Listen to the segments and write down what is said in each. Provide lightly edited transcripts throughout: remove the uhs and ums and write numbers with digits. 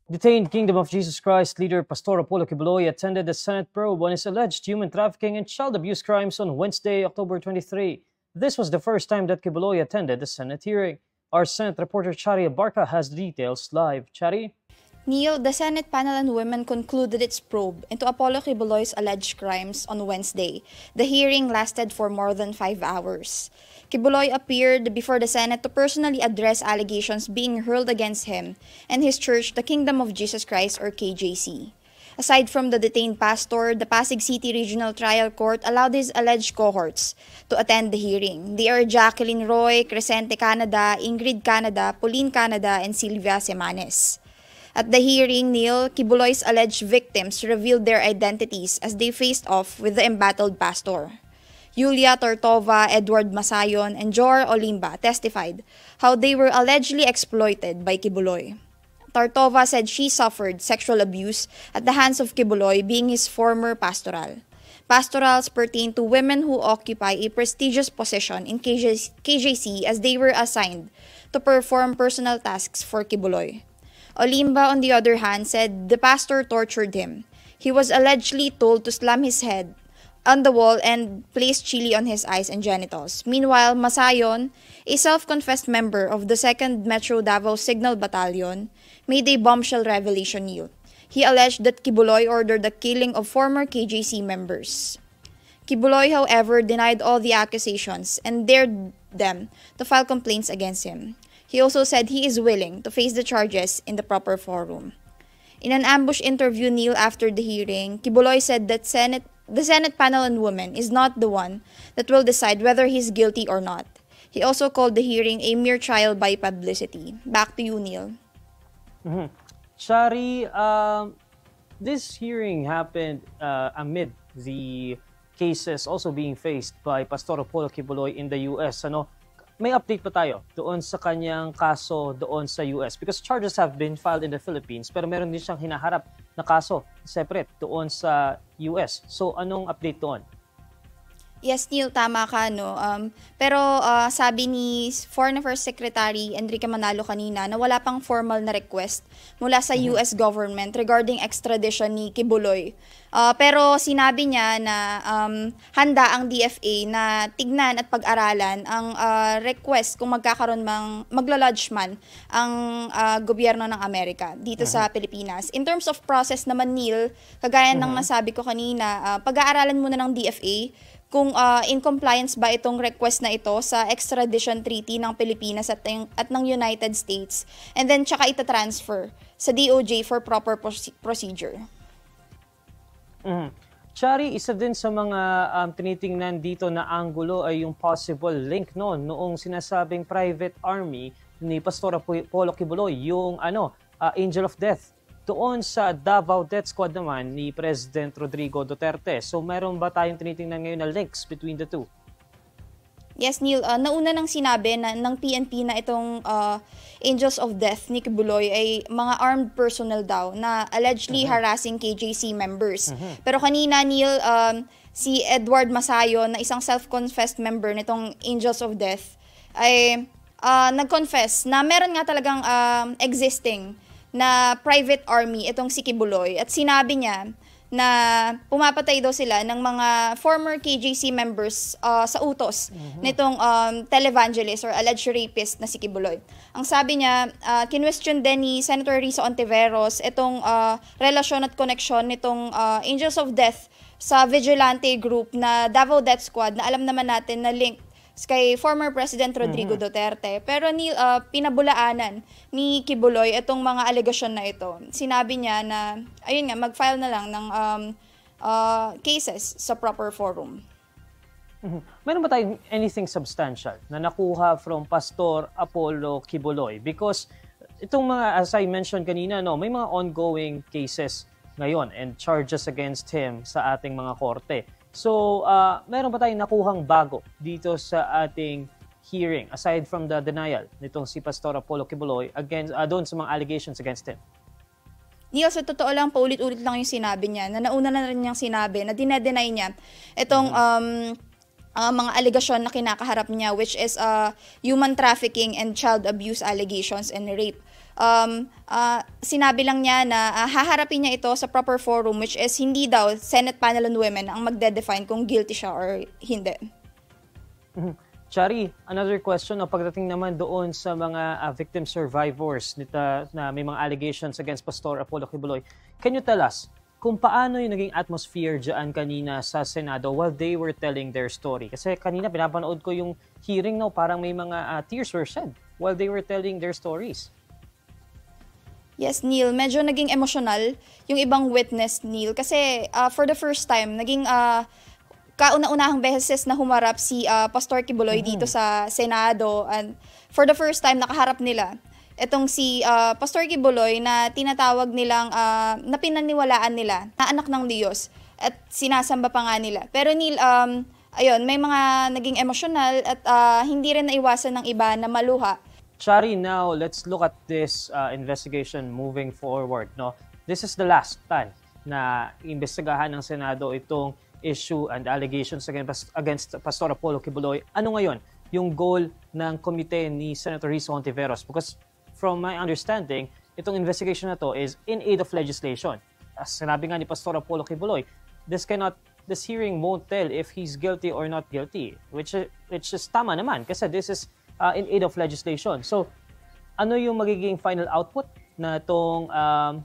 Detained Kingdom of Jesus Christ leader Pastor Apollo Kibuloy attended the Senate probe on his alleged human trafficking and child abuse crimes on Wednesday, October 23. This was the first time that Kibuloy attended the Senate hearing. Our Senate reporter Chari Abarca has the details live. Chari? Neil, the Senate panel on women concluded its probe into Apollo Kibuloy's alleged crimes on Wednesday. The hearing lasted for more than 5 hours. Kibuloy appeared before the Senate to personally address allegations being hurled against him and his church, the Kingdom of Jesus Christ or KJC. Aside from the detained pastor, the Pasig City Regional Trial Court allowed his alleged cohorts to attend the hearing. They are Jacqueline Roy, Crescente Canada, Ingrid Canada, Pauline Canada, and Silvia Semanes. At the hearing, Neil, Kibuloy's alleged victims revealed their identities as they faced off with the embattled pastor. Yulia Tortova, Edward Masayon, and Jor Olimba testified how they were allegedly exploited by Kibuloy. Tortova said she suffered sexual abuse at the hands of Kibuloy being his former pastoral. Pastorals pertain to women who occupy a prestigious position in KJC as they were assigned to perform personal tasks for Kibuloy. Olimba, on the other hand, said the pastor tortured him. He was allegedly told to slam his head on the wall and place chili on his eyes and genitals. Meanwhile, Masayon, a self-confessed member of the 2nd Metro Davao Signal Battalion, made a bombshell revelation. He alleged that Kibuloy ordered the killing of former KJC members. Kibuloy, however, denied all the accusations and dared them to file complaints against him. He also said he is willing to face the charges in the proper forum. In an ambush interview, Neil, after the hearing, Kibuloy said that the Senate panel on women is not the one that will decide whether he's guilty or not. He also called the hearing a mere trial by publicity. Back to you, Neil. Shari, this hearing happened amid the cases also being faced by Pastor Apollo Kibuloy in the US. May update pa tayo doon sa kanyang kaso doon sa US? Because charges have been filed in the Philippines pero meron din siyang hinaharap na kaso separate doon sa US. So anong update doon? Yes, Neil, tama ka, no? Pero sabi ni Foreign Affairs Secretary Enrique Manalo kanina na wala pang formal na request mula sa US government regarding extradition ni Kibuloy. Pero sinabi niya na handa ang DFA na tignan at pag-aralan ang request kung magla-lodge man ang gobyerno ng Amerika dito sa Pilipinas. In terms of process naman, Neil, kagaya ng nasabi ko kanina, pag-aaralan muna ng DFA kung in compliance ba itong request na ito sa extradition treaty ng Pilipinas at ng United States, and then tsaka ita-transfer sa DOJ for proper procedure. Chari, isa din sa mga tinitingnan dito na anggulo ay yung possible link noong sinasabing private army ni Pastor Apollo Kibuloy, yung Angel of Death, doon sa Davao Death Squad naman ni President Rodrigo Duterte. So meron ba tayong tinitingnan ngayon na links between the two? Yes, Neil. Nauna nang sinabi ng PNP na itong Angels of Death ni Kibuloy ay mga armed personnel daw na allegedly harassing KJC members. Pero kanina, Neil, si Edward Masayon na isang self-confessed member nitong Angels of Death ay nag-confess na meron nga talagang existing na private army itong si Kibuloy, at sinabi niya na pumapatay daw sila ng mga former KJC members sa utos nitong televangelist or alleged rapist na si Kibuloy. Ang sabi niya, kinwestiyon din ni Senator Risa Ontiveros itong relasyon at koneksyon nitong Angels of Death sa vigilante group na Davao Death Squad na alam naman natin na link kay former President Rodrigo Duterte. Pero pinabulaanan ni Kibuloy itong mga alegasyon na ito. Sinabi niya na, ayun nga, mag-file na lang ng cases sa proper forum. Meron ba tayong anything substantial na nakuha from Pastor Apollo Kibuloy? Because itong mga, as I mentioned kanina, may mga ongoing cases ngayon and charges against him sa ating mga korte. So, meron ba tayong nakuhang bago dito sa ating hearing aside from the denial nitong si Pastor Apollo Kibuloy against doon sa mga allegations against him? Neil, sa totoo lang, paulit-ulit lang yung sinabi niya na nauna na rin niyang sinabi na dinedenay niya itong mga allegasyon na kinakaharap niya, which is human trafficking and child abuse allegations and rape. sinabi lang niya na haharapin niya ito sa proper forum, which is hindi daw Senate Panel on Women ang magde-define kung guilty siya or hindi. Chari, another question, pagdating naman doon sa mga victim survivors na may mga allegations against Pastor Apollo Kibuloy, can you tell us kung paano yung naging atmosphere dyan kanina sa Senado while they were telling their story? Kasi kanina pinapanood ko yung hearing, parang may mga tears were shed while they were telling their stories. Yes, Neil, medyo naging emotional yung ibang witness, Neil, kasi for the first time, naging kauna-unahang beses na humarap si Pastor Kibuloy dito sa Senado, and for the first time nakaharap nila itong si Pastor Kibuloy na tinatawag nilang, na pinaniwalaan nila na anak ng Diyos at sinasamba pa nga nila. Pero Neil, ayun, may mga naging emotional at hindi rin naiwasan ng iba na maluha. Chari, now let's look at this investigation moving forward. This is the last time na imbestigahan ng Senado itong issue and allegations against Pastor Apollo Kibuloy. Ano ngayon yung goal ng komite ni Senator Risa Hontiveros? Because from my understanding, itong investigation na to is in aid of legislation. As sinabi nga ni Pastor Apollo Kibuloy, this hearing won't tell if he's guilty or not guilty, which is tama naman kasi this is in aid of legislation. So, ano yung magiging final output na itong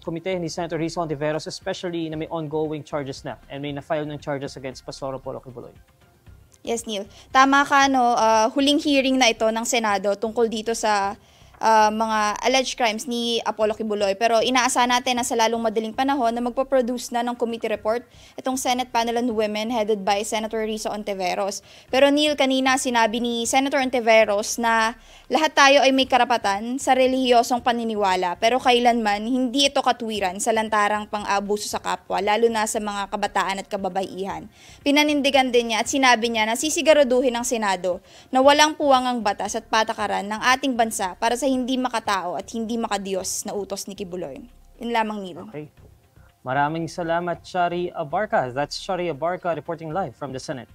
komite ni Senator Risa Hontiveros, especially na may ongoing charges na and may na-file ng charges against Pastor Apollo Kibuloy? Yes, Neil. Tama ka, huling hearing na ito ng Senado tungkol dito sa mga alleged crimes ni Apollo Kibuloy. Pero inaasahan natin na sa lalong madaling panahon na magpo-produce na ng committee report itong Senate Panel on Women headed by Senator Risa Hontiveros. Pero Neil, kanina sinabi ni Senator Hontiveros na lahat tayo ay may karapatan sa relihiyosong paniniwala, pero kailanman hindi ito katwiran sa lantarang pang-abuso sa kapwa, lalo na sa mga kabataan at kababaihan. Pinanindigan din niya at sinabi niya na sisiguraduhin ng Senado na walang puwang ang batas at patakaran ng ating bansa para sa hindi makatao at hindi makadiyos na utos ni Kibuloy. Yun lamang, Neil. Okay. Maraming salamat, Shari Abarca. That's Shari Abarca reporting live from the Senate.